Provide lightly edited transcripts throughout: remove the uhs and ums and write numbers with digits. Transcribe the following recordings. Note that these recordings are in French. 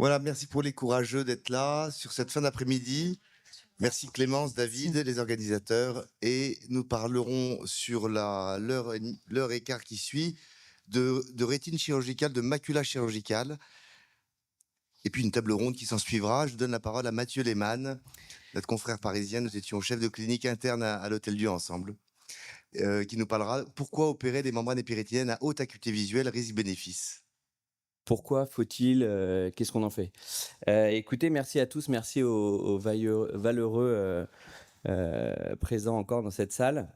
Voilà, merci pour les courageux d'être là sur cette fin d'après-midi. Merci Clémence, David, les organisateurs. Et nous parlerons sur l'heure et quart qui suit de rétine chirurgicale, de macula chirurgicale. Et puis une table ronde qui s'en suivra. Je donne la parole à Mathieu Lehmann, notre confrère parisien. Nous étions chef de clinique interne à l'Hôtel-Dieu ensemble, qui nous parlera pourquoi opérer des membranes épérétiniennes à haute acuité visuelle, risque-bénéfice. Pourquoi faut-il qu'est-ce qu'on en fait? Écoutez, merci à tous, merci aux valeureux, présents encore dans cette salle.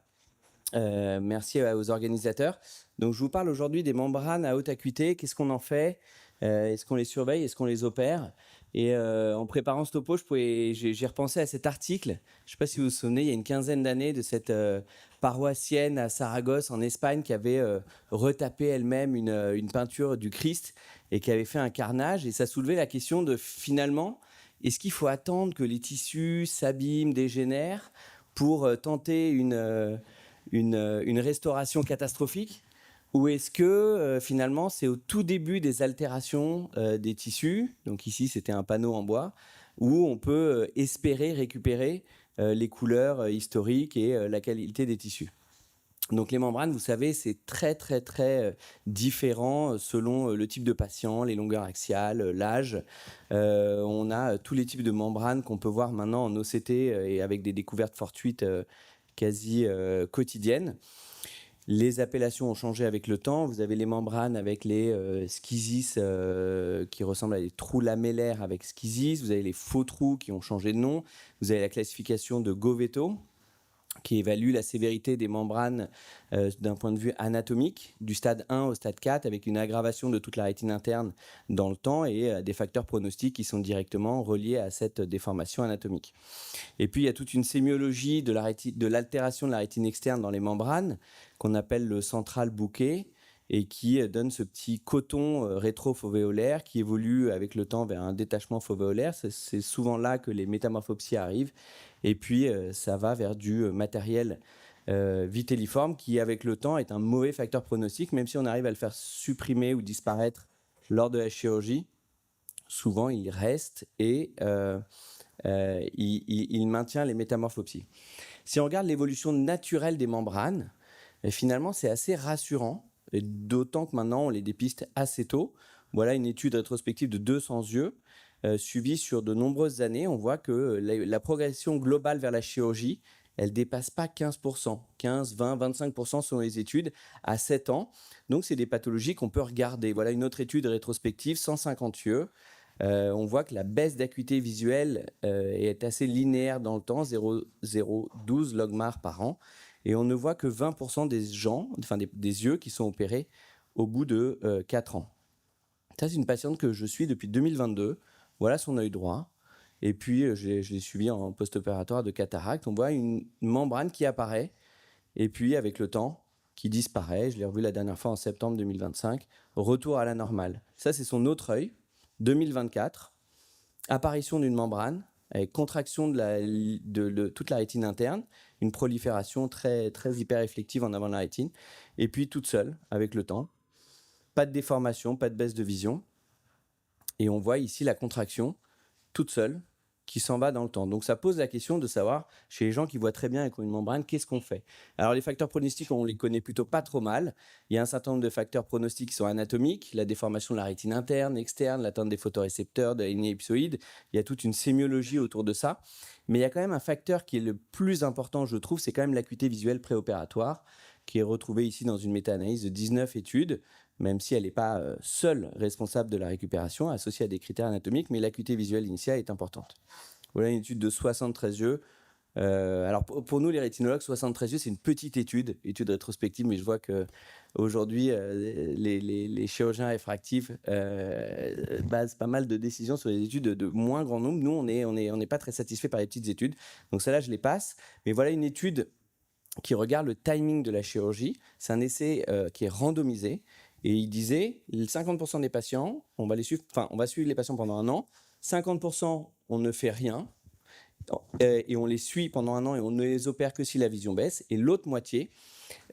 Merci aux organisateurs. Donc je vous parle aujourd'hui des membranes à haute acuité. Qu'est-ce qu'on en fait? Est-ce qu'on les surveille? Est-ce qu'on les opère? Et en préparant ce topo, j'ai repensé à cet article. Je ne sais pas si vous vous souvenez, il y a une quinzaine d'années, de cette paroissienne à Saragosse, en Espagne, qui avait retapé elle-même une peinture du Christ et qui avait fait un carnage. Et ça soulevait la question de, finalement, est-ce qu'il faut attendre que les tissus s'abîment, dégénèrent pour tenter une restauration catastrophique? Ou est-ce que finalement c'est au tout début des altérations des tissus, donc ici c'était un panneau en bois, où on peut espérer récupérer les couleurs historiques et la qualité des tissus. Donc les membranes, vous savez, c'est très différent selon le type de patient, les longueurs axiales, l'âge. On a tous les types de membranes qu'on peut voir maintenant en OCT et avec des découvertes fortuites quasi quotidiennes. Les appellations ont changé avec le temps. Vous avez les membranes avec les schisis qui ressemblent à des trous lamellaires avec schisis. Vous avez les faux trous qui ont changé de nom. Vous avez la classification de Govetto qui évalue la sévérité des membranes d'un point de vue anatomique, du stade 1 au stade 4, avec une aggravation de toute la rétine interne dans le temps et des facteurs pronostiques qui sont directement reliés à cette déformation anatomique. Et puis, il y a toute une sémiologie de l'altération de la rétine externe dans les membranes, qu'on appelle le central bouquet, et qui donne ce petit coton rétrofovéolaire qui évolue avec le temps vers un détachement fovéolaire. C'est souvent là que les métamorphopsies arrivent. Et puis, ça va vers du matériel vitelliforme qui, avec le temps, est un mauvais facteur pronostique, même si on arrive à le faire supprimer ou disparaître lors de la chirurgie. Souvent, il reste et il maintient les métamorphopsies. Si on regarde l'évolution naturelle des membranes, finalement, c'est assez rassurant. Et d'autant que maintenant on les dépiste assez tôt. Voilà une étude rétrospective de 200 yeux suivie sur de nombreuses années. On voit que la progression globale vers la chirurgie, elle ne dépasse pas 15%, 15, 20, 25% selon les études à 7 ans. Donc c'est des pathologies qu'on peut regarder. Voilà une autre étude rétrospective, 150 yeux. On voit que la baisse d'acuité visuelle est assez linéaire dans le temps, 0,012 logmar par an. Et on ne voit que 20% des gens, enfin des yeux qui sont opérés au bout de 4 ans. Ça, c'est une patiente que je suis depuis 2022. Voilà son œil droit. Et puis, je l'ai suivi en post-opératoire de cataracte. On voit une membrane qui apparaît. Et puis, avec le temps, qui disparaît. Je l'ai revu la dernière fois en septembre 2025. Retour à la normale. Ça, c'est son autre œil. 2024. Apparition d'une membrane avec contraction de toute la rétine interne, une prolifération très hyper réflective en avant de la rétine, et puis toute seule avec le temps. Pas de déformation, pas de baisse de vision. Et on voit ici la contraction toute seule qui s'en va dans le temps. Donc ça pose la question de savoir, chez les gens qui voient très bien et qui ont une membrane, qu'est-ce qu'on fait? Alors les facteurs pronostiques, on les connaît plutôt pas trop mal. Il y a un certain nombre de facteurs pronostiques qui sont anatomiques, la déformation de la rétine interne, externe, l'atteinte des photorécepteurs, de la lignée ellipsoïde. Il y a toute une sémiologie autour de ça. Mais il y a quand même un facteur qui est le plus important, je trouve, c'est quand même l'acuité visuelle préopératoire, qui est retrouvée ici dans une méta-analyse de 19 études, même si elle n'est pas seule responsable de la récupération, associée à des critères anatomiques, mais l'acuité visuelle initiale est importante. Voilà une étude de 73 yeux. Alors pour nous, les rétinologues, 73 yeux, c'est une petite étude rétrospective, mais je vois qu'aujourd'hui, les chirurgiens réfractifs basent pas mal de décisions sur les études de moins grand nombre. Nous, on n'est pas très satisfait par les petites études. Donc celle-là, je les passe. Mais voilà une étude qui regarde le timing de la chirurgie. C'est un essai qui est randomisé. Et il disait, 50% des patients, on va suivre les patients pendant 1 an. 50%, on ne fait rien. Et on les suit pendant 1 an et on ne les opère que si la vision baisse. Et l'autre moitié,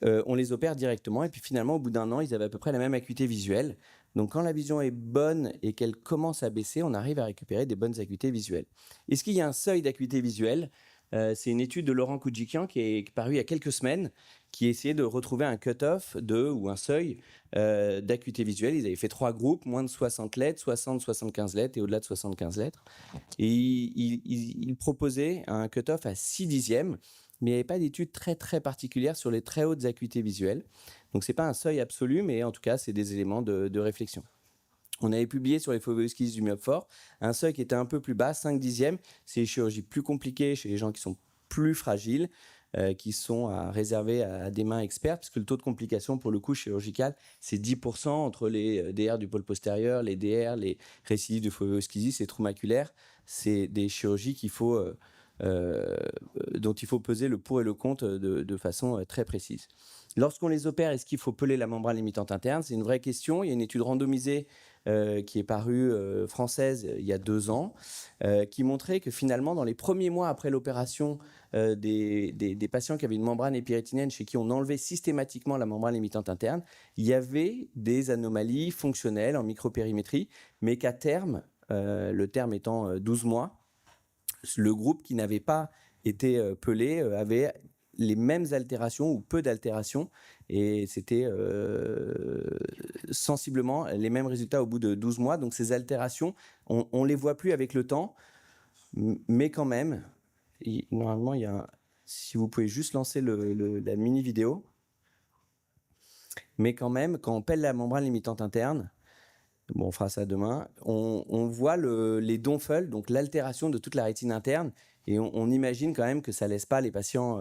on les opère directement. Et puis finalement, au bout d'1 an, ils avaient à peu près la même acuité visuelle. Donc quand la vision est bonne et qu'elle commence à baisser, on arrive à récupérer des bonnes acuités visuelles. Est-ce qu'il y a un seuil d'acuité visuelle? C'est une étude de Laurent Koudjikian qui est parue il y a quelques semaines, qui essayait de retrouver un cut-off ou un seuil d'acuité visuelle. Ils avaient fait 3 groupes, moins de 60 lettres, 60-75 lettres et au-delà de 75 lettres. Et il proposait un cut-off à 6 dixièmes, mais il n'y avait pas d'étude très très particulière sur les très hautes acuités visuelles. Donc ce n'est pas un seuil absolu, mais en tout cas, c'est des éléments de réflexion. On avait publié sur les photoesquisses du myope fort un seuil qui était un peu plus bas, 5 dixièmes. C'est les chirurgies plus compliquées chez les gens qui sont plus fragiles, qui sont à réserver à des mains expertes, puisque le taux de complication pour le coup chirurgical, c'est 10% entre les DR du pôle postérieur, les DR, les récidives de photoesquisses et trous maculaires. C'est des chirurgies dont il faut peser le pour et le contre de façon très précise. Lorsqu'on les opère, est-ce qu'il faut peler la membrane limitante interne? C'est une vraie question. Il y a une étude randomisée qui est parue française il y a 2 ans, qui montrait que finalement, dans les premiers mois après l'opération des patients qui avaient une membrane épirétinienne chez qui on enlevait systématiquement la membrane limitante interne, il y avait des anomalies fonctionnelles en micropérimétrie, mais qu'à terme, le terme étant 12 mois, le groupe qui n'avait pas été pelé avait les mêmes altérations ou peu d'altérations, et c'était sensiblement les mêmes résultats au bout de 12 mois. Donc ces altérations, on ne les voit plus avec le temps, mais quand même, normalement, si vous pouvez juste lancer la mini vidéo, mais quand même, quand on pèle la membrane limitante interne, bon, on fera ça demain, on voit les donfles, donc l'altération de toute la rétine interne, et on imagine quand même que ça ne laisse pas les patients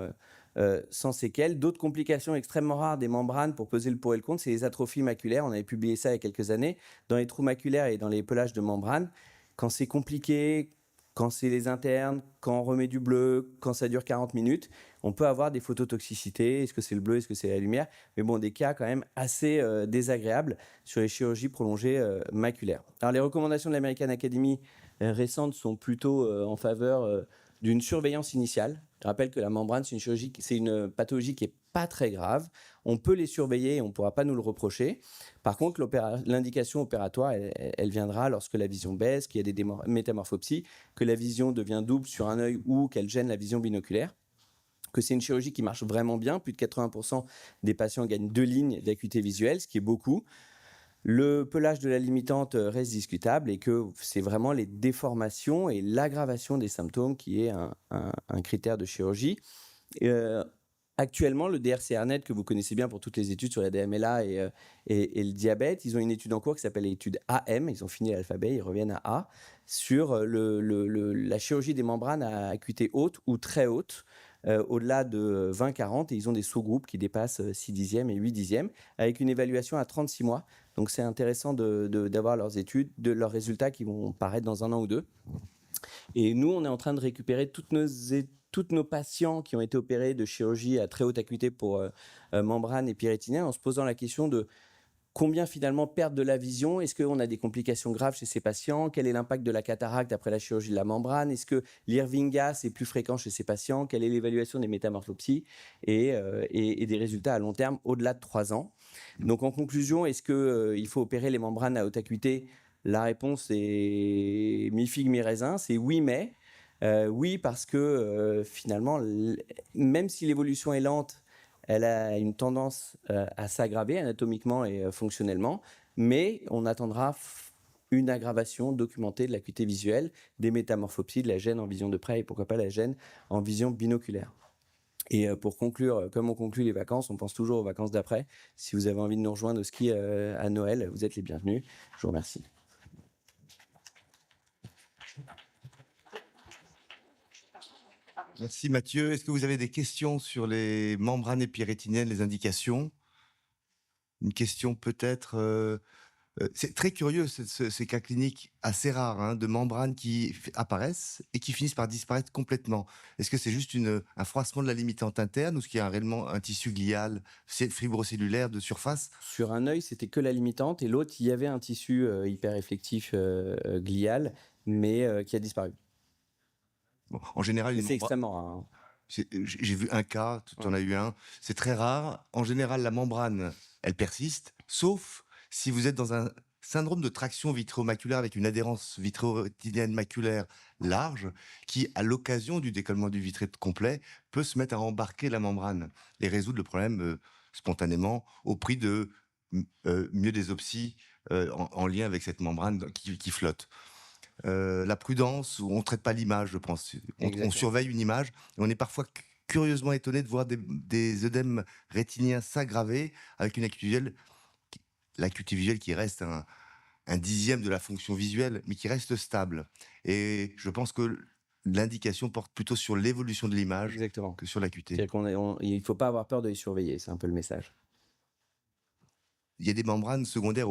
sans séquelles. D'autres complications extrêmement rares des membranes pour peser le pour et le contre, c'est les atrophies maculaires. On avait publié ça il y a quelques années. Dans les trous maculaires et dans les pelages de membranes, quand c'est compliqué, quand c'est les internes, quand on remet du bleu, quand ça dure 40 minutes, on peut avoir des phototoxicités. Est-ce que c'est le bleu, est-ce que c'est la lumière? Mais bon, des cas quand même assez désagréables sur les chirurgies prolongées maculaires. Alors les recommandations de l'American Academy récentes sont plutôt en faveur d'une surveillance initiale. Je rappelle que la membrane, c'est une pathologie qui n'est pas très grave. On peut les surveiller et on ne pourra pas nous le reprocher. Par contre, l'indication opératoire, elle viendra lorsque la vision baisse, qu'il y a des métamorphopsies, que la vision devient double sur un œil ou qu'elle gêne la vision binoculaire, que c'est une chirurgie qui marche vraiment bien. Plus de 80% des patients gagnent 2 lignes d'acuité visuelle, ce qui est beaucoup. Le pelage de la limitante reste discutable et que c'est vraiment les déformations et l'aggravation des symptômes qui est un critère de chirurgie. Actuellement, le DRCRNet, que vous connaissez bien pour toutes les études sur la DMLA et le diabète, ils ont une étude en cours qui s'appelle l'étude AM, ils ont fini l'alphabet, ils reviennent à A, sur la chirurgie des membranes à acuité haute ou très haute, au-delà de 20-40, et ils ont des sous-groupes qui dépassent 6 dixièmes et 8 dixièmes, avec une évaluation à 36 mois. Donc c'est intéressant d'avoir leurs études, leurs résultats qui vont paraître dans 1 an ou 2. Et nous, on est en train de récupérer toutes nos patients qui ont été opérés de chirurgie à très haute acuité pour membrane épirétinienne, en se posant la question de combien finalement perdent de la vision. Est-ce qu'on a des complications graves chez ces patients? Quel est l'impact de la cataracte après la chirurgie de la membrane? Est-ce que l'Irvinga, c'est plus fréquent chez ces patients? Quelle est l'évaluation des métamorphopsies et des résultats à long terme au-delà de 3 ans? Donc en conclusion, est-ce qu'il faut opérer les membranes à haute acuité? La réponse est mi-figue, mi-raisin. C'est oui, mais. Oui, parce que finalement, même si l'évolution est lente, elle a une tendance à s'aggraver anatomiquement et fonctionnellement, mais on attendra une aggravation documentée de l'acuité visuelle, des métamorphopsies, de la gêne en vision de près et pourquoi pas la gêne en vision binoculaire. Et pour conclure, comme on conclut les vacances, on pense toujours aux vacances d'après. Si vous avez envie de nous rejoindre au ski à Noël, vous êtes les bienvenus. Je vous remercie. Merci Mathieu. Est-ce que vous avez des questions sur les membranes épirétiniennes, les indications? Une question peut-être c'est très curieux, ces cas cliniques assez rares, hein, de membranes qui apparaissent et qui finissent par disparaître complètement. Est-ce que c'est juste un froissement de la limitante interne ou est-ce qu'il y a réellement un tissu glial, fibrocellulaire de surface? Sur un œil, c'était que la limitante et l'autre, il y avait un tissu hyper effectif glial, mais qui a disparu. Bon, en général, C'est extrêmement rare. Hein. J'ai vu un cas, tu en as eu un. C'est très rare. En général, la membrane, elle persiste, sauf si vous êtes dans un syndrome de traction vitréomaculaire avec une adhérence vitréo-rétinienne maculaire large qui, à l'occasion du décollement du vitré complet, peut se mettre à embarquer la membrane et résoudre le problème spontanément au prix de myodésopsie en lien avec cette membrane qui flotte. La prudence, où on ne traite pas l'image, je pense. On Exactement. surveille une image et on est parfois curieusement étonné de voir des œdèmes rétiniens s'aggraver avec une acuité visuelle, l'acuité visuelle qui reste un dixième de la fonction visuelle, mais qui reste stable. Et je pense que l'indication porte plutôt sur l'évolution de l'image Exactement. que sur l'acuité. C'est-à-dire il ne faut pas avoir peur de les surveiller, c'est un peu le message. Il y a des membranes secondaires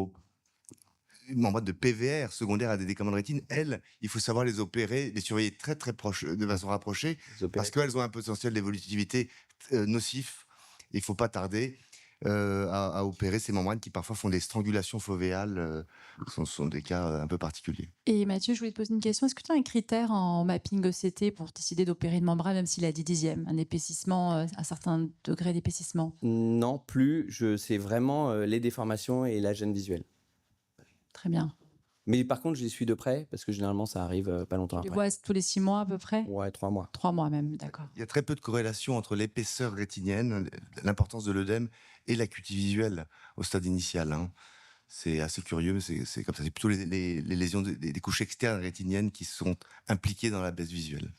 une membrane de PVR secondaire à des décollements de rétine. Elles, il faut savoir les opérer, les surveiller très très proche, de façon rapprochée, parce qu'elles ont un potentiel d'évolutivité nocif. Il ne faut pas tarder à opérer ces membranes qui parfois font des strangulations fovéales. Ce sont des cas un peu particuliers. Et Mathieu, je voulais te poser une question. Est-ce que tu as un critère en mapping ECT pour décider d'opérer une membrane, même s'il a 10 dixièmes, un épaississement, un certain degré d'épaississement? Non plus, c'est vraiment les déformations et la gêne visuelle. Très bien. Mais par contre, je les suis de près, parce que généralement, ça arrive pas longtemps Tu les après. vois tous les 6 mois à peu près? Ouais, 3 mois. 3 mois même, d'accord. Il y a très peu de corrélation entre l'épaisseur rétinienne, l'importance de l'œdème et l'acuité visuelle au stade initial. Hein. C'est assez curieux, c'est comme ça. C'est plutôt les lésions des couches externes rétiniennes qui sont impliquées dans la baisse visuelle.